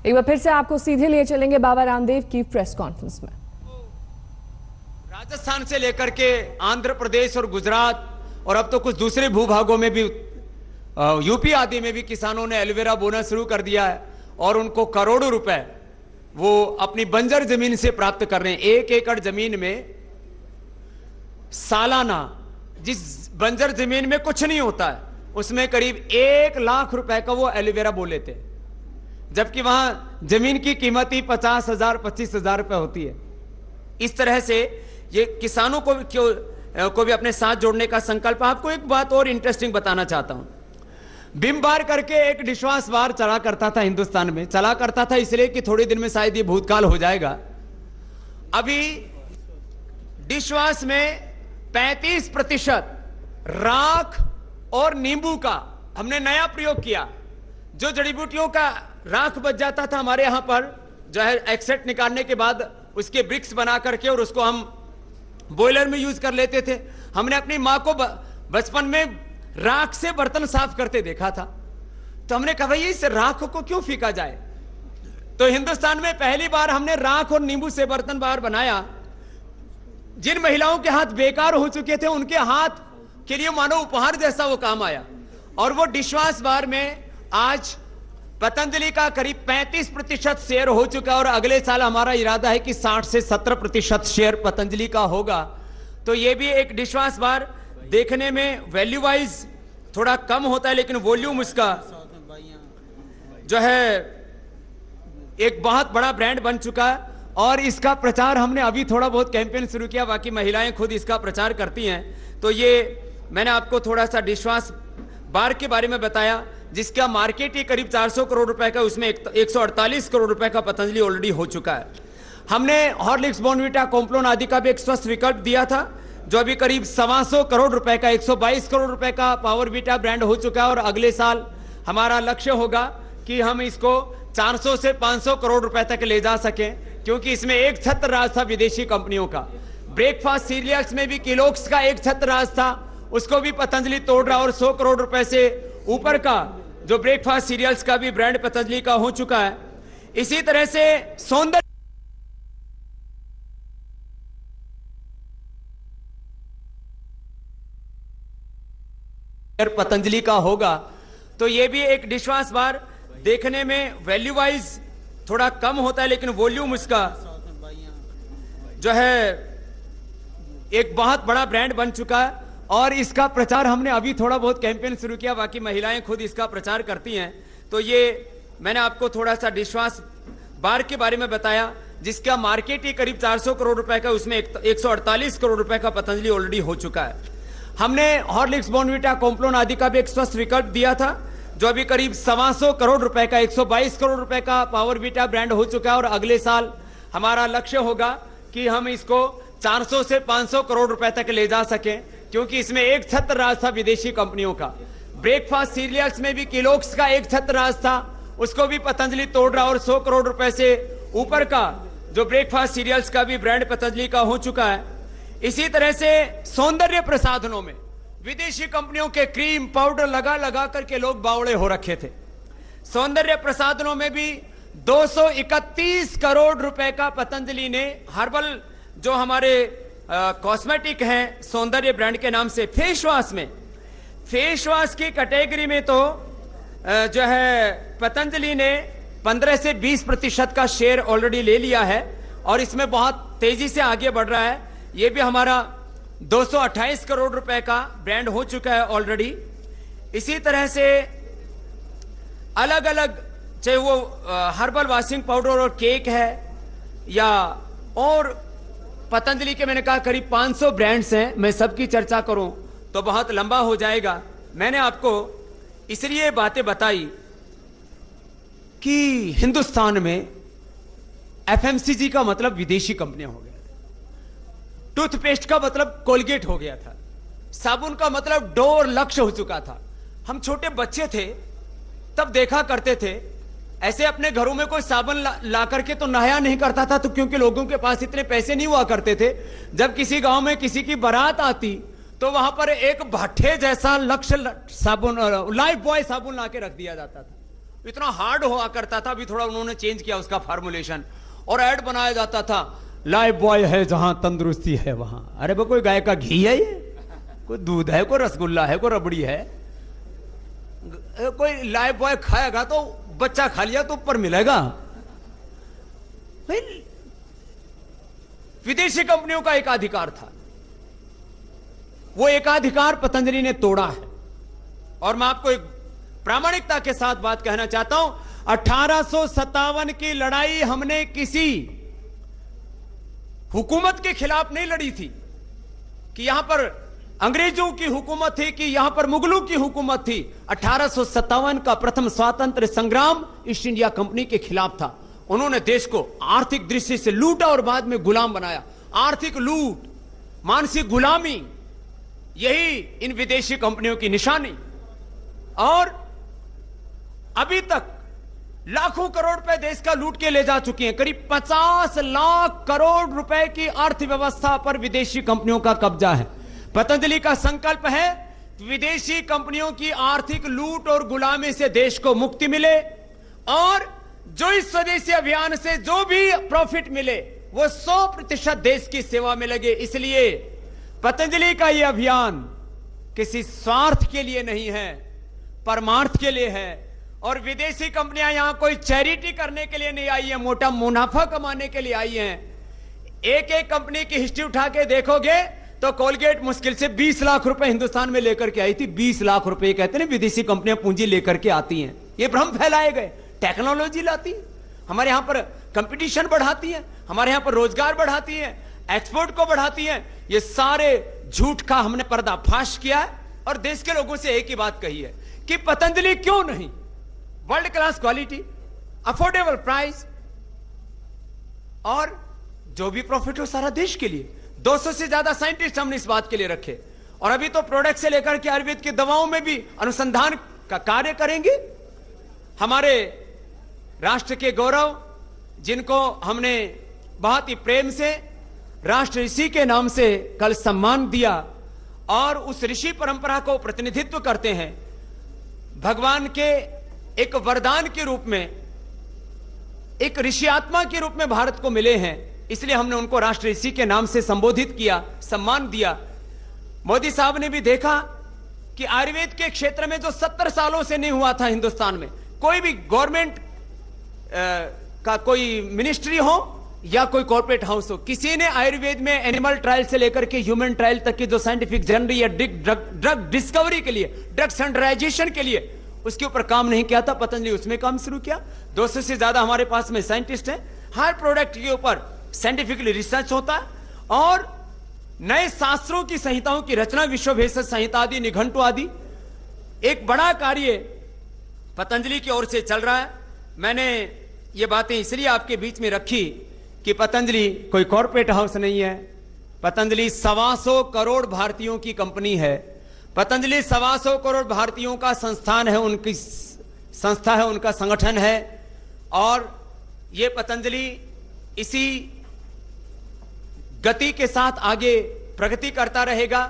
एक बार फिर से आपको सीधे लिए चलेंगे बाबा रामदेव की प्रेस कॉन्फ्रेंस में। राजस्थान से लेकर के आंध्र प्रदेश और गुजरात और अब तो कुछ दूसरे भूभागों में भी यूपी आदि में भी किसानों ने एलोवेरा बोना शुरू कर दिया है और उनको करोड़ों रुपए वो अपनी बंजर जमीन से प्राप्त कर रहे हैं। 1 एकड़ जमीन में सालाना, जिस बंजर जमीन में कुछ नहीं होता है, उसमें करीब 1 लाख रुपए का वो एलोवेरा बो लेते हैं, जबकि वहां जमीन की कीमत ही 50,000 25,000 रुपए होती है। इस तरह से ये किसानों को भी अपने साथ जोड़ने का संकल्प। आपको एक बात और इंटरेस्टिंग बताना चाहता हूं। बिम बार करके एक डिशवाश बार चला करता था, हिंदुस्तान में चला करता था, इसलिए कि थोड़े दिन में शायद ये भूतकाल हो जाएगा। अभी डिशवाश में 35% राख और नींबू का हमने नया प्रयोग किया। जो जड़ी बूटियों का राख बच जाता था हमारे यहां पर, जो है एक्सेट निकालने के बाद उसके ब्रिक्स बना करके और उसको हम बॉयलर में यूज कर लेते थे। हमने अपनी मां को बचपन में राख से बर्तन साफ करते देखा था, तो हमने कहा भाई इस राख को क्यों फेंका जाए। तो हिंदुस्तान में पहली बार हमने राख और नींबू से बर्तन बार बनाया। जिन महिलाओं के हाथ बेकार हो चुके थे उनके हाथ के लिए मानो उपहार जैसा वो काम आया। और वो डिशवाश बार में आज पतंजलि का करीब 35% शेयर हो चुका है और अगले साल हमारा इरादा है कि 60 से 17% शेयर पतंजलि का होगा। तो ये भी एक डिशवाश बार देखने में वैल्यू वाइज थोड़ा कम होता है, लेकिन वॉल्यूम उसका जो है एक बहुत बड़ा ब्रांड बन चुका है। और इसका प्रचार हमने अभी थोड़ा बहुत कैंपेन शुरू किया, बाकी महिलाएं खुद इसका प्रचार करती हैं। तो ये मैंने आपको थोड़ा सा डिशवाश बार के बारे में बताया, जिसका मार्केट ही करीब 400 करोड़ रुपए का, उसमें 148 करोड़ रुपए का पतंजलि ऑलरेडी हो चुका है। हमने हॉर्लिक्स, बॉर्नविटा, कॉम्प्लान आदि का भी एक स्वस्थ विकल्प दिया था, जो अभी करीब 125 करोड़ रुपए का, 122 करोड़ रुपए का पावरविटा ब्रांड हो चुका है। और अगले साल हमारा लक्ष्य होगा कि हम इसको 400 से 500 करोड़ रुपए तक ले जा सकें, क्योंकि इसमें एक छत्र राज था विदेशी कंपनियों का। ब्रेकफास्ट सीरियल्स में भी किलोक्स का एक छत्र राज था, उसको भी पतंजलि तोड़ रहा और 100 करोड़ रुपए से ऊपर का जो ब्रेकफास्ट सीरियल्स का भी ब्रांड पतंजलि का हो चुका है। इसी तरह से सौंदर्य पतंजलि का होगा। तो ये भी एक डिशवाश बार देखने में वैल्यू वाइज थोड़ा कम होता है, लेकिन वॉल्यूम उसका जो है एक बहुत बड़ा ब्रांड बन चुका है। और इसका प्रचार हमने अभी थोड़ा बहुत कैंपेन शुरू किया, बाकी महिलाएं खुद इसका प्रचार करती हैं। तो ये मैंने आपको थोड़ा सा डिशवाश बार के बारे में बताया, जिसका मार्केट ही करीब 400 करोड़ रुपए का, उसमें 148 करोड़ रुपए का पतंजलि ऑलरेडी हो चुका है। हमने हॉर्लिक्स, बॉर्नविटा, कॉम्प्लान आदि का भी एक स्वस्थ विकल्प दिया था, जो अभी करीब 125 करोड़ रुपए का, 122 करोड़ रुपए का पावरविटा ब्रांड हो चुका है। और अगले साल हमारा लक्ष्य होगा कि हम इसको 400 से 500 करोड़ रुपए तक ले जा सकें, क्योंकि इसमें एक छत्र राज था विदेशी कंपनियों का। ब्रेकफास्ट सीरियल्स में भी किलोक्स का एक छत्र राज था, उसको भी पतंजलि तोड़ रहा और 100 करोड़ रुपए से ऊपर का जो ब्रेकफास्ट सीरियल्स का भी ब्रांड पतंजलि का हो चुका है। इसी तरह से सौंदर्य प्रसाधनों में विदेशी कंपनियों के क्रीम पाउडर लगा लगा करके लोग बावड़े हो रखे थे। सौंदर्य प्रसाधनों में भी 231 करोड़ रुपए का पतंजलि ने हर्बल जो हमारे कॉस्मेटिक हैं सौंदर्य ब्रांड के नाम से, फेस वॉश की कैटेगरी में तो जो है पतंजलि ने 15 से 20% का शेयर ऑलरेडी ले लिया है और इसमें बहुत तेजी से आगे बढ़ रहा है। ये भी हमारा 228 करोड़ रुपए का ब्रांड हो चुका है ऑलरेडी। इसी तरह से अलग अलग, चाहे वो हर्बल वॉशिंग पाउडर और केक है या और पतंजलि के मैंने कहा करीब 500 ब्रांड्स हैं। मैं सबकी चर्चा करूं तो बहुत लंबा हो जाएगा। मैंने आपको इसलिए बातें बताई कि हिंदुस्तान में एफएमसीजी का मतलब विदेशी कंपनियां हो गया था, टूथपेस्ट का मतलब कोलगेट हो गया था, साबुन का मतलब डोर लक्ष्य हो चुका था। हम छोटे बच्चे थे तब देखा करते थे, ऐसे अपने घरों में कोई साबुन ला करके तो नहाया नहीं करता था, तो क्योंकि लोगों के पास इतने पैसे नहीं हुआ करते थे। जब किसी गांव में किसी की बारात आती तो वहां पर एक भट्ठे जैसा लक्ष्य साबुन, लाइफ बॉय साबुन ला के रख दिया जाता था इतना हार्ड हुआ करता था, अभी थोड़ा उन्होंने चेंज किया उसका फार्मूलेशन, और ऐड बनाया जाता था, लाइफ बॉय है जहां तंदुरुस्ती है वहां। अरे वो कोई गाय का घी है ये, कोई दूध है, कोई रसगुल्ला है, कोई रबड़ी है? कोई लाइफ बॉय खाएगा तो बच्चा खा लिया तो ऊपर मिलेगा? विदेशी कंपनियों का एकाधिकार था, वो एकाधिकार पतंजलि ने तोड़ा है। और मैं आपको एक प्रामाणिकता के साथ बात कहना चाहता हूं, 1857 की लड़ाई हमने किसी हुकूमत के खिलाफ नहीं लड़ी थी कि यहां पर अंग्रेजों की हुकूमत थी कि यहां पर मुगलों की हुकूमत थी। 1857 का प्रथम स्वातंत्र संग्राम ईस्ट इंडिया कंपनी के खिलाफ था। उन्होंने देश को आर्थिक दृष्टि से लूटा और बाद में गुलाम बनाया। आर्थिक लूट, मानसिक गुलामी, यही इन विदेशी कंपनियों की निशानी। और अभी तक लाखों करोड़ रुपए देश का लूट के ले जा चुकी हैं। करीब 50 लाख करोड़ रुपए की अर्थव्यवस्था पर विदेशी कंपनियों का कब्जा है। पतंजलि का संकल्प है विदेशी कंपनियों की आर्थिक लूट और गुलामी से देश को मुक्ति मिले, और जो इस स्वदेशी अभियान से जो भी प्रॉफिट मिले वो 100% देश की सेवा में लगे। इसलिए पतंजलि का यह अभियान किसी स्वार्थ के लिए नहीं है, परमार्थ के लिए है। और विदेशी कंपनियां यहां कोई चैरिटी करने के लिए नहीं आई है, मोटा मुनाफा कमाने के लिए आई हैं। एक एक कंपनी की हिस्ट्री उठा के देखोगे तो कोलगेट मुश्किल से 20 लाख रुपए हिंदुस्तान में लेकर के आई थी। 20 लाख रुपए कहते हैं विदेशी कंपनियां पूंजी लेकर के आती हैं। ये भ्रम फैलाए गए, टेक्नोलॉजी लाती है, हमारे यहां पर कंपटीशन बढ़ाती है, हमारे यहां पर रोजगार बढ़ाती है, एक्सपोर्ट को बढ़ाती है। ये सारे झूठ का हमने पर्दाफाश किया है और देश के लोगों से एक ही बात कही है कि पतंजलि क्यों नहीं, world class quality, affordable price, और जो भी प्रॉफिट हो सारा देश के लिए। 200 से ज्यादा साइंटिस्ट हमने इस बात के लिए रखे, और अभी तो प्रोडक्ट से लेकर के आयुर्वेद की दवाओं में भी अनुसंधान का कार्य करेंगे। हमारे राष्ट्र के गौरव, जिनको हमने बहुत ही प्रेम से राष्ट्र ऋषि के नाम से कल सम्मान दिया, और उस ऋषि परंपरा को प्रतिनिधित्व करते हैं, भगवान के एक वरदान के रूप में, एक ऋषि आत्मा के रूप में भारत को मिले हैं। इसलिए हमने उनको राष्ट्र ऋषि के नाम से संबोधित किया, सम्मान दिया। मोदी साहब ने भी देखा कि आयुर्वेद के क्षेत्र में जो 70 सालों से नहीं हुआ था हिंदुस्तान में, कोई भी गवर्नमेंट का कोई मिनिस्ट्री हो या कोई कॉर्पोरेट हाउस हो, किसी ने आयुर्वेद में एनिमल ट्रायल से लेकर के ह्यूमन ट्रायल तक की जो साइंटिफिक जर्नी या ड्रग डिस्कवरी के लिए, ड्रग स्टैंडर्डाइजेशन के लिए, उसके ऊपर काम नहीं किया था। पतंजलि उसमें काम शुरू किया। 200 से ज्यादा हमारे पास में साइंटिस्ट हैं। हर प्रोडक्ट के ऊपर साइंटिफिकली रिसर्च होता है, और नए शास्त्रों की संहिताओं की रचना, विश्व भेषज संहिता आदि, निघंटु आदि, एक बड़ा कार्य पतंजलि की ओर से चल रहा है। मैंने ये बातें इसलिए आपके बीच में रखी कि पतंजलि कोई कॉर्पोरेट हाउस नहीं है। पतंजलि 125 करोड़ भारतीयों की कंपनी है। पतंजलि 125 करोड़ भारतीयों का संस्थान है, उनकी संस्था है, उनका संगठन है। और ये पतंजलि इसी गति के साथ आगे प्रगति करता रहेगा।